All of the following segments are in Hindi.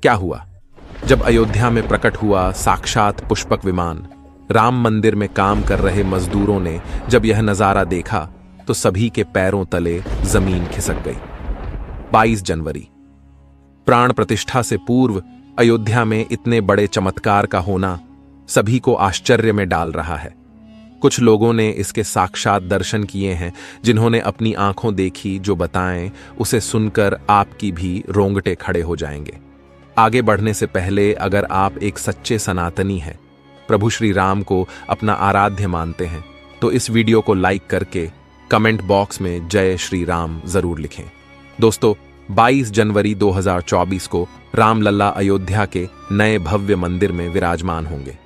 क्या हुआ? जब अयोध्या में प्रकट हुआ साक्षात पुष्पक विमान, राम मंदिर में काम कर रहे मजदूरों ने जब यह नजारा देखा तो सभी के पैरों तले जमीन खिसक गई। 22 जनवरी, प्राण प्रतिष्ठा से पूर्व अयोध्या में इतने बड़े चमत्कार का होना सभी को आश्चर्य में डाल रहा है। कुछ लोगों ने इसके साक्षात दर्शन किए हैं, जिन्होंने अपनी आंखों देखी जो बताएं, उसे सुनकर आपकी भी रोंगटे खड़े हो जाएंगे। आगे बढ़ने से पहले अगर आप एक सच्चे सनातनी हैं, प्रभु श्री राम को अपना आराध्य मानते हैं, तो इस वीडियो को लाइक करके कमेंट बॉक्स में जय श्री राम जरूर लिखें। दोस्तों, 22 जनवरी 2024 को रामलला अयोध्या के नए भव्य मंदिर में विराजमान होंगे।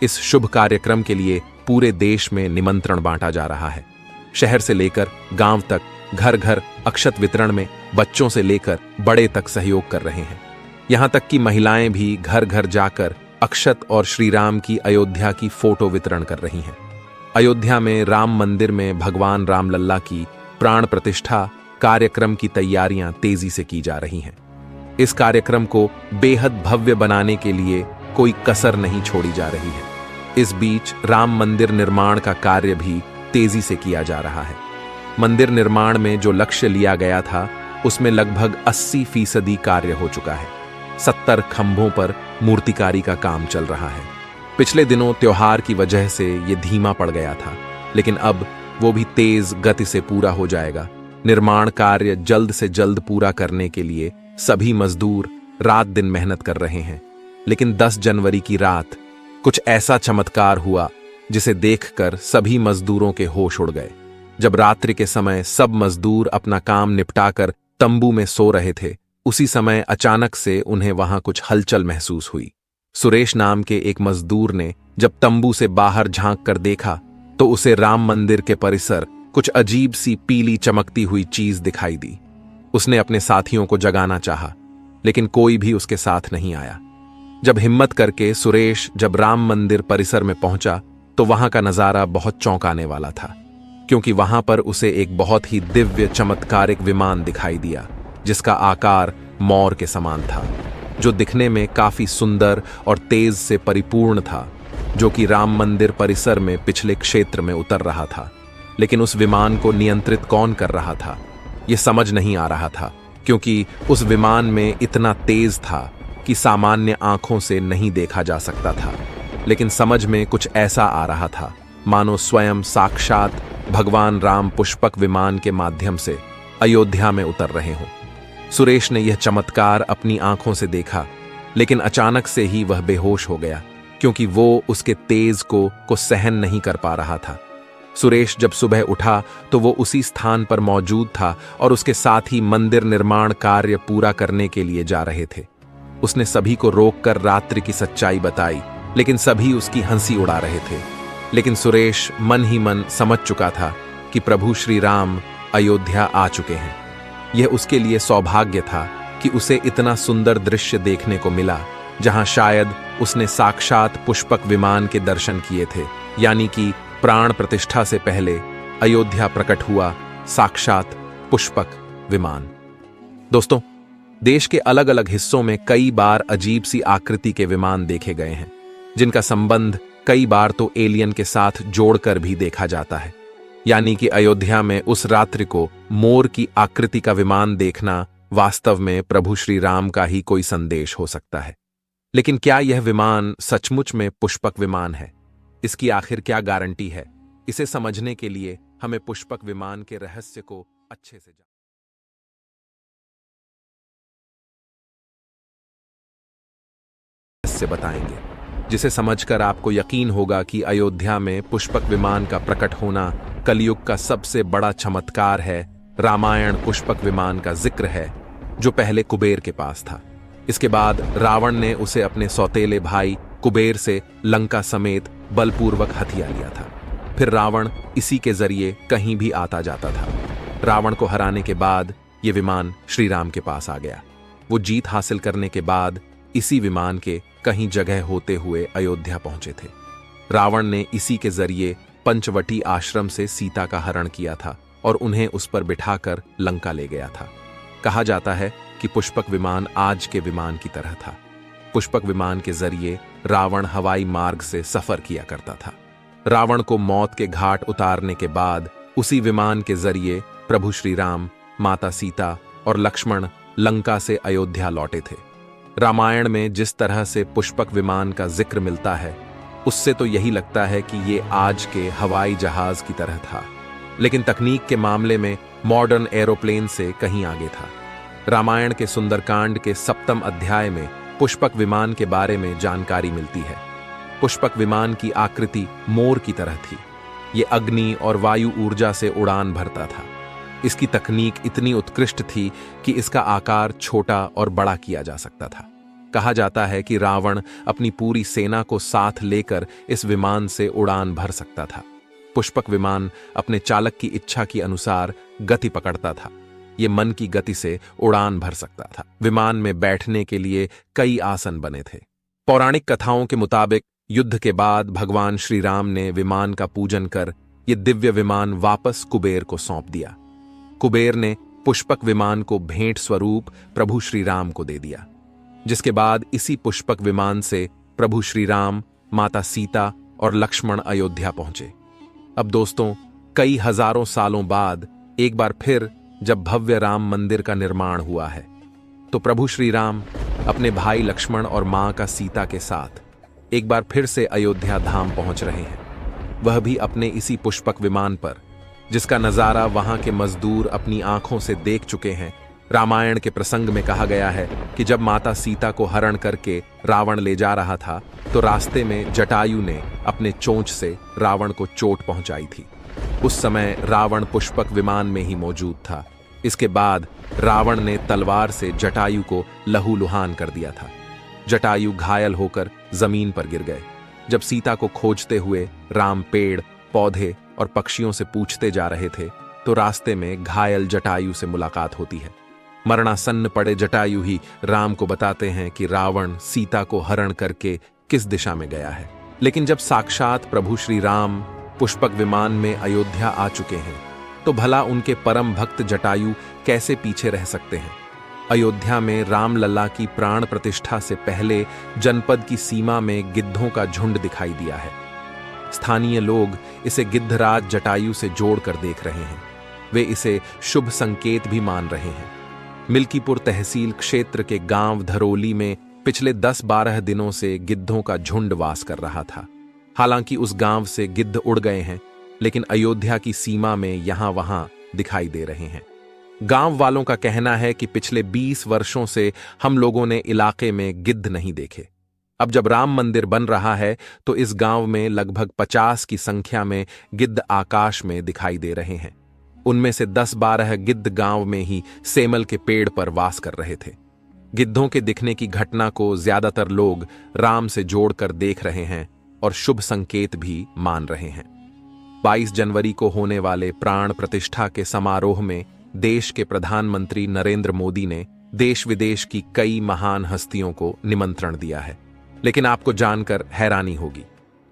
इस शुभ कार्यक्रम के लिए पूरे देश में निमंत्रण बांटा जा रहा है। शहर से लेकर गांव तक घर घर अक्षत वितरण में बच्चों से लेकर बड़े तक सहयोग कर रहे हैं। यहां तक कि महिलाएं भी घर घर जाकर अक्षत और श्री राम की अयोध्या की फोटो वितरण कर रही हैं। अयोध्या में राम मंदिर में भगवान रामलल्ला की प्राण प्रतिष्ठा कार्यक्रम की तैयारियां तेजी से की जा रही हैं। इस कार्यक्रम को बेहद भव्य बनाने के लिए कोई कसर नहीं छोड़ी जा रही है। इस बीच राम मंदिर निर्माण का कार्य भी तेजी से किया जा रहा है। मंदिर निर्माण में जो लक्ष्य लिया गया था, उसमें लगभग 80% कार्य हो चुका है। 70 खंभों पर मूर्तिकारी का काम चल रहा है। पिछले दिनों त्योहार की वजह से ये धीमा पड़ गया था, लेकिन अब वो भी तेज गति से पूरा हो जाएगा। निर्माण कार्य जल्द से जल्द पूरा करने के लिए सभी मजदूर रात दिन मेहनत कर रहे हैं। लेकिन 10 जनवरी की रात कुछ ऐसा चमत्कार हुआ जिसे देखकर सभी मजदूरों के होश उड़ गए। जब रात्रि के समय सब मजदूर अपना काम निपटाकर तंबू में सो रहे थे, उसी समय अचानक से उन्हें वहां कुछ हलचल महसूस हुई। सुरेश नाम के एक मजदूर ने जब तंबू से बाहर झांक कर देखा तो उसे राम मंदिर के परिसर कुछ अजीब सी पीली चमकती हुई चीज दिखाई दी। उसने अपने साथियों को जगाना चाहा, लेकिन कोई भी उसके साथ नहीं आया। जब हिम्मत करके सुरेश जब राम मंदिर परिसर में पहुंचा तो वहां का नजारा बहुत चौंकाने वाला था, क्योंकि वहां पर उसे एक बहुत ही दिव्य चमत्कारिक विमान दिखाई दिया, जिसका आकार मोर के समान था, जो दिखने में काफी सुंदर और तेज से परिपूर्ण था, जो कि राम मंदिर परिसर में पिछले क्षेत्र में उतर रहा था। लेकिन उस विमान को नियंत्रित कौन कर रहा था, यह समझ नहीं आ रहा था, क्योंकि उस विमान में इतना तेज था कि सामान्य आंखों से नहीं देखा जा सकता था। लेकिन समझ में कुछ ऐसा आ रहा था मानो स्वयं साक्षात भगवान राम पुष्पक विमान के माध्यम से अयोध्या में उतर रहे हों। सुरेश ने यह चमत्कार अपनी आंखों से देखा, लेकिन अचानक से ही वह बेहोश हो गया, क्योंकि वो उसके तेज को सहन नहीं कर पा रहा था। सुरेश जब सुबह उठा तो वो उसी स्थान पर मौजूद था और उसके साथ ही मंदिर निर्माण कार्य पूरा करने के लिए जा रहे थे। उसने सभी को रोककर रात्रि की सच्चाई बताई, लेकिन सभी उसकी हंसी उड़ा रहे थे। लेकिन सुरेश मन ही मन समझ चुका था कि प्रभु श्री राम अयोध्या आ चुके हैं। यह उसके लिए सौभाग्य था कि उसे इतना सुंदर दृश्य देखने को मिला, जहां शायद उसने साक्षात पुष्पक विमान के दर्शन किए थे, यानी कि प्राण प्रतिष्ठा से पहले अयोध्या प्रकट हुआ साक्षात पुष्पक विमान। दोस्तों, देश के अलग अलग हिस्सों में कई बार अजीब सी आकृति के विमान देखे गए हैं, जिनका संबंध कई बार तो एलियन के साथ जोड़कर भी देखा जाता है। यानी कि अयोध्या में उस रात्रि को मोर की आकृति का विमान देखना वास्तव में प्रभु श्री राम का ही कोई संदेश हो सकता है। लेकिन क्या यह विमान सचमुच में पुष्पक विमान है? इसकी आखिर क्या गारंटी है? इसे समझने के लिए हमें पुष्पक विमान के रहस्य को अच्छे से बताएंगे, जिसे समझकर आपको यकीन होगा कि अयोध्या में पुष्पक विमान का प्रकट होना कलयुग का सबसे बड़ा चमत्कार है। रामायण पुष्पक विमान का जिक्र है, जो पहले कुबेर के पास था। इसके बाद रावण ने उसे अपने सौतेले भाई कुबेर से लंका समेत बलपूर्वक हथिया लिया था। फिर रावण इसी के जरिए कहीं भी आता जाता था। रावण को हराने के बाद यह विमान श्री राम के पास आ गया। वो जीत हासिल करने के बाद इसी विमान के कहीं जगह होते हुए अयोध्या पहुंचे थे। रावण ने इसी के जरिए पंचवटी आश्रम से सीता का हरण किया था और उन्हें उस पर बिठाकर लंका ले गया था। कहा जाता है कि पुष्पक विमान आज के विमान की तरह था। पुष्पक विमान के जरिए रावण हवाई मार्ग से सफर किया करता था। रावण को मौत के घाट उतारने के बाद उसी विमान के जरिए प्रभु श्री राम, माता सीता और लक्ष्मण लंका से अयोध्या लौटे थे। रामायण में जिस तरह से पुष्पक विमान का जिक्र मिलता है, उससे तो यही लगता है कि ये आज के हवाई जहाज की तरह था, लेकिन तकनीक के मामले में मॉडर्न एरोप्लेन से कहीं आगे था। रामायण के सुंदरकांड के 7वें अध्याय में पुष्पक विमान के बारे में जानकारी मिलती है। पुष्पक विमान की आकृति मोर की तरह थी। ये अग्नि और वायु ऊर्जा से उड़ान भरता था। इसकी तकनीक इतनी उत्कृष्ट थी कि इसका आकार छोटा और बड़ा किया जा सकता था। कहा जाता है कि रावण अपनी पूरी सेना को साथ लेकर इस विमान से उड़ान भर सकता था। पुष्पक विमान अपने चालक की इच्छा के अनुसार गति पकड़ता था। ये मन की गति से उड़ान भर सकता था। विमान में बैठने के लिए कई आसन बने थे। पौराणिक कथाओं के मुताबिक युद्ध के बाद भगवान श्री राम ने विमान का पूजन कर ये दिव्य विमान वापस कुबेर को सौंप दिया। कुबेर ने पुष्पक विमान को भेंट स्वरूप प्रभु श्री राम को दे दिया, जिसके बाद इसी पुष्पक विमान से प्रभु श्री राम, माता सीता और लक्ष्मण अयोध्या पहुंचे। अब दोस्तों, कई हजारों सालों बाद एक बार फिर जब भव्य राम मंदिर का निर्माण हुआ है, तो प्रभु श्री राम अपने भाई लक्ष्मण और मां का सीता के साथ एक बार फिर से अयोध्या धाम पहुंच रहे हैं, वह भी अपने इसी पुष्पक विमान पर, जिसका नजारा वहां के मजदूर अपनी आंखों से देख चुके हैं। रामायण के प्रसंग में कहा गया है कि जब माता सीता को हरण करके रावण ले जा रहा था, तो रास्ते में जटायु ने अपने चोंच से रावण को चोट पहुंचाई थी। उस समय रावण पुष्पक विमान में ही मौजूद था। इसके बाद रावण ने तलवार से जटायु को लहूलुहान कर दिया था। जटायु घायल होकर जमीन पर गिर गए। जब सीता को खोजते हुए राम पेड़, पौधे और पक्षियों से पूछते जा रहे थे, तो रास्ते में घायल जटायु से मुलाकात होती है। मरणासन्न पड़े जटायु ही राम को बताते हैं कि रावण सीता को हरण करके किस दिशा में गया है। लेकिन जब साक्षात प्रभु श्री राम पुष्पक विमान में अयोध्या आ चुके हैं, तो भला उनके परम भक्त जटायु कैसे पीछे रह सकते हैं। अयोध्या में रामलला की प्राण प्रतिष्ठा से पहले जनपद की सीमा में गिद्धों का झुंड दिखाई दिया है। स्थानीय लोग इसे गिद्धराज जटायु से जोड़कर देख रहे हैं। वे इसे शुभ संकेत भी मान रहे हैं। मिल्कीपुर तहसील क्षेत्र के गांव धरोली में पिछले 10-12 दिनों से गिद्धों का झुंड वास कर रहा था। हालांकि उस गांव से गिद्ध उड़ गए हैं, लेकिन अयोध्या की सीमा में यहां वहां दिखाई दे रहे हैं। गांव वालों का कहना है कि पिछले 20 वर्षों से हम लोगों ने इलाके में गिद्ध नहीं देखे। अब जब राम मंदिर बन रहा है, तो इस गांव में लगभग 50 की संख्या में गिद्ध आकाश में दिखाई दे रहे हैं। उनमें से 10-12 गिद्ध गांव में ही सेमल के पेड़ पर वास कर रहे थे। गिद्धों के दिखने की घटना को ज्यादातर लोग राम से जोड़कर देख रहे हैं और शुभ संकेत भी मान रहे हैं। 22 जनवरी को होने वाले प्राण प्रतिष्ठा के समारोह में देश के प्रधानमंत्री नरेंद्र मोदी ने देश विदेश की कई महान हस्तियों को निमंत्रण दिया है। लेकिन आपको जानकर हैरानी होगी,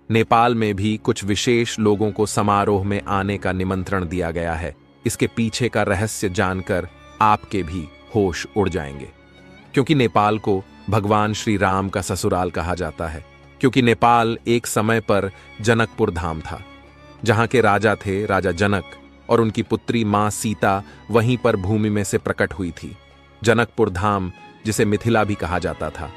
नेपाल में भी कुछ विशेष लोगों को समारोह में आने का निमंत्रण दिया गया है। इसके पीछे का रहस्य जानकर आपके भी होश उड़ जाएंगे, क्योंकि नेपाल को भगवान श्री राम का ससुराल कहा जाता है। क्योंकि नेपाल एक समय पर जनकपुर धाम था, जहां के राजा थे राजा जनक, और उनकी पुत्री मां सीता वहीं पर भूमि में से प्रकट हुई थी। जनकपुर धाम, जिसे मिथिला भी कहा जाता था।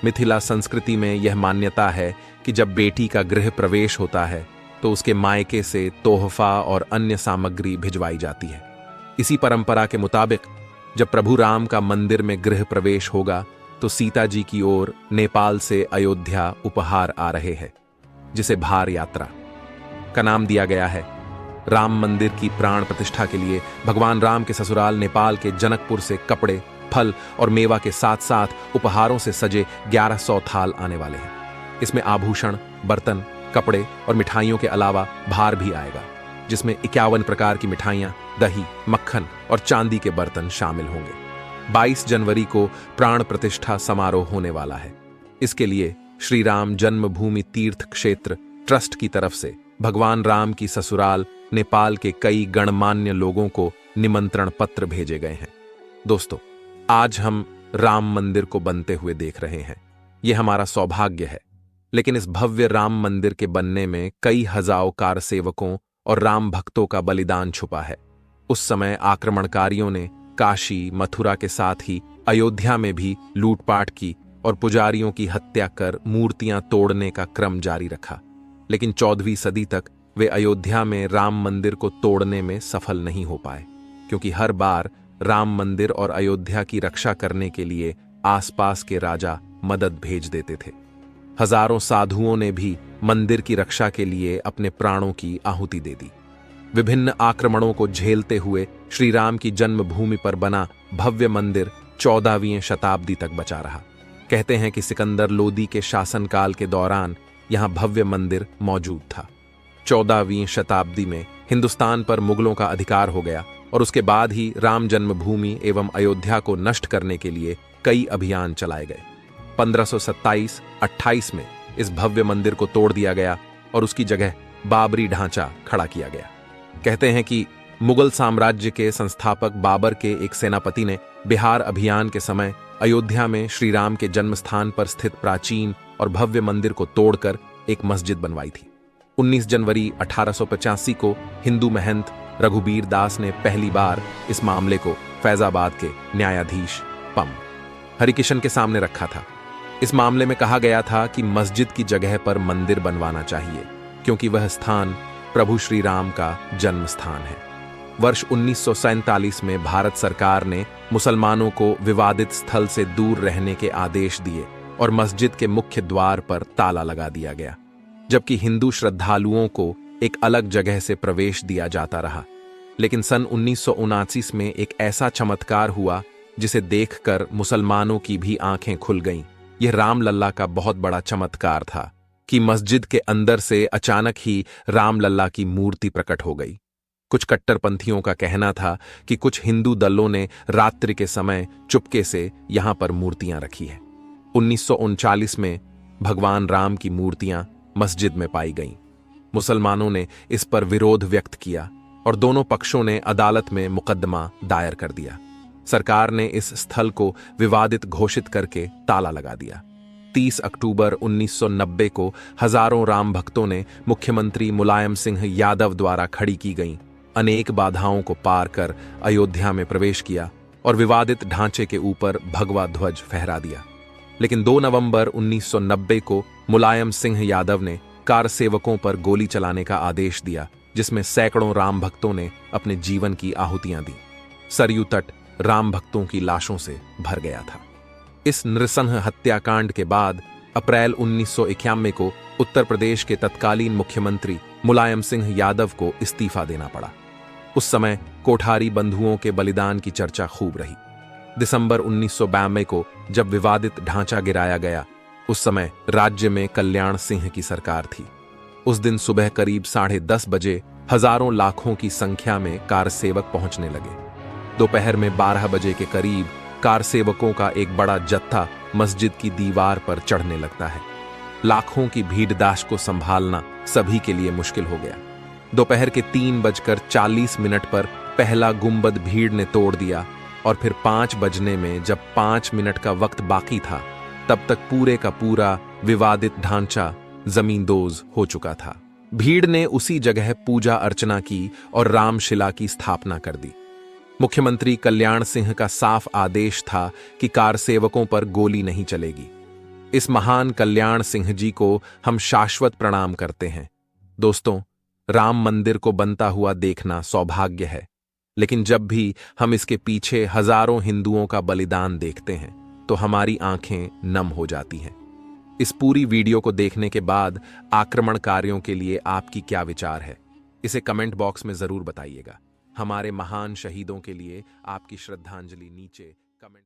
मिथिला संस्कृति में यह मान्यता है कि जब बेटी का गृह प्रवेश होता है, तो उसके मायके से तोहफा और अन्य सामग्री भिजवाई जाती है। इसी परंपरा के मुताबिक जब प्रभु राम का मंदिर में गृह प्रवेश होगा, तो सीता जी की ओर नेपाल से अयोध्या उपहार आ रहे हैं, जिसे भार यात्रा का नाम दिया गया है। राम मंदिर की प्राण प्रतिष्ठा के लिए भगवान राम के ससुराल नेपाल के जनकपुर से कपड़े, फल और मेवा के साथ साथ उपहारों से सजे 1100 थाल आने वाले हैं। इसमें आभूषण, बर्तन, कपड़े और मिठाइयों के अलावा भार भी आएगा, जिसमें 51 प्रकार की मिठाइयां, दही, मक्खन और चांदी के बर्तन शामिल होंगे। 22 जनवरी को प्राण प्रतिष्ठा समारोह होने वाला है। इसके लिए श्री राम जन्मभूमि तीर्थ क्षेत्र ट्रस्ट की तरफ से भगवान राम की ससुराल नेपाल के कई गणमान्य लोगों को निमंत्रण पत्र भेजे गए हैं। दोस्तों, आज हम राम मंदिर को बनते हुए देख रहे हैं। यह हमारा सौभाग्य है। लेकिन इस भव्य राम मंदिर के बनने में कई हजारों कारसेवकों और राम भक्तों का बलिदान छुपा है। उस समय आक्रमणकारियों ने काशी, मथुरा के साथ ही अयोध्या में भी लूटपाट की और पुजारियों की हत्या कर मूर्तियां तोड़ने का क्रम जारी रखा। लेकिन 14वीं सदी तक वे अयोध्या में राम मंदिर को तोड़ने में सफल नहीं हो पाए, क्योंकि हर बार राम मंदिर और अयोध्या की रक्षा करने के लिए आसपास के राजा मदद भेज देते थे। हजारों साधुओं ने भी मंदिर की रक्षा के लिए अपने प्राणों की आहुति दे दी। विभिन्न आक्रमणों को झेलते हुए श्री राम की जन्मभूमि पर बना भव्य मंदिर 14वीं शताब्दी तक बचा रहा। कहते हैं कि सिकंदर लोदी के शासनकाल के दौरान यहां भव्य मंदिर मौजूद था। 14वीं शताब्दी में हिंदुस्तान पर मुगलों का अधिकार हो गया और उसके बाद ही राम जन्मभूमि एवं अयोध्या को नष्ट करने के लिए कई अभियान चलाए गए। 1527-28 में इस भव्य मंदिर को तोड़ दिया गया और उसकी जगह बाबरी ढांचा खड़ा किया गया। कहते हैं कि मुगल साम्राज्य के संस्थापक बाबर के एक सेनापति ने बिहार अभियान के समय अयोध्या में श्री राम के जन्मस्थान पर स्थित प्राचीन और भव्य मंदिर को तोड़कर एक मस्जिद बनवाई थी। 19 जनवरी 1885 को हिंदू महंत रघुबीर दास ने पहली बार इस मामले को फैजाबाद के न्यायाधीश पम हरिकिशन के सामने रखा था। इस मामले में कहा गया था कि मस्जिद की जगह पर मंदिर बनवाना चाहिए, क्योंकि वह स्थान प्रभु श्री राम का जन्म स्थान है। वर्ष 1947 में भारत सरकार ने मुसलमानों को विवादित स्थल से दूर रहने के आदेश दिए और मस्जिद के मुख्य द्वार पर ताला लगा दिया गया, जबकि हिंदू श्रद्धालुओं को एक अलग जगह से प्रवेश दिया जाता रहा। लेकिन सन 1979 में एक ऐसा चमत्कार हुआ जिसे देखकर मुसलमानों की भी आंखें खुल गईं। यह रामलल्ला का बहुत बड़ा चमत्कार था कि मस्जिद के अंदर से अचानक ही रामलल्ला की मूर्ति प्रकट हो गई। कुछ कट्टरपंथियों का कहना था कि कुछ हिंदू दलों ने रात्रि के समय चुपके से यहां पर मूर्तियां रखी है। 1939 में भगवान राम की मूर्तियां मस्जिद में पाई गईं। मुसलमानों ने इस पर विरोध व्यक्त किया और दोनों पक्षों ने अदालत में मुकदमा दायर कर दिया। सरकार ने इस स्थल को विवादित घोषित करके ताला लगा दिया। 30 अक्टूबर 1990 को हजारों राम भक्तों ने मुख्यमंत्री मुलायम सिंह यादव द्वारा खड़ी की गईं अनेक बाधाओं को पार कर अयोध्या में प्रवेश किया और विवादित ढांचे के ऊपर भगवा ध्वज फहरा दिया। लेकिन 2 नवंबर 1990 को मुलायम सिंह यादव ने कार सेवकों पर गोली चलाने का आदेश दिया, जिसमें सैकड़ों राम भक्तों ने अपने जीवन की आहुतियां दी। सरयू तट राम भक्तों की लाशों से भर गया था। इस नृशंस हत्याकांड के बाद अप्रैल 1991 को उत्तर प्रदेश के तत्कालीन मुख्यमंत्री मुलायम सिंह यादव को इस्तीफा देना पड़ा। उस समय कोठारी बंधुओं के बलिदान की चर्चा खूब रही। दिसंबर 1992 को जब विवादित ढांचा गिराया गया, उस समय राज्य में कल्याण सिंह की सरकार थी। उस दिन सुबह करीब 10:30 बजे हजारों लाखों की संख्या में कार सेवक पहुंचने लगे। दोपहर में 12 बजे के करीब कार सेवकों का एक बड़ा जत्था मस्जिद की दीवार पर चढ़ने लगता है। लाखों की भीड़दाश को संभालना सभी के लिए मुश्किल हो गया। दोपहर के 3:40 पर पहला गुंबद भीड़ ने तोड़ दिया और फिर 5 बजने में जब 5 मिनट का वक्त बाकी था, तब तक पूरे का पूरा विवादित ढांचा जमींदोज हो चुका था। भीड़ ने उसी जगह पूजा अर्चना की और रामशिला की स्थापना कर दी। मुख्यमंत्री कल्याण सिंह का साफ आदेश था कि कार सेवकों पर गोली नहीं चलेगी। इस महान कल्याण सिंह जी को हम शाश्वत प्रणाम करते हैं। दोस्तों, राम मंदिर को बनता हुआ देखना सौभाग्य है, लेकिन जब भी हम इसके पीछे हजारों हिंदुओं का बलिदान देखते हैं तो हमारी आंखें नम हो जाती हैं। इस पूरी वीडियो को देखने के बाद आक्रमणकारियों के लिए आपकी क्या विचार है, इसे कमेंट बॉक्स में जरूर बताइएगा। हमारे महान शहीदों के लिए आपकी श्रद्धांजलि नीचे कमेंट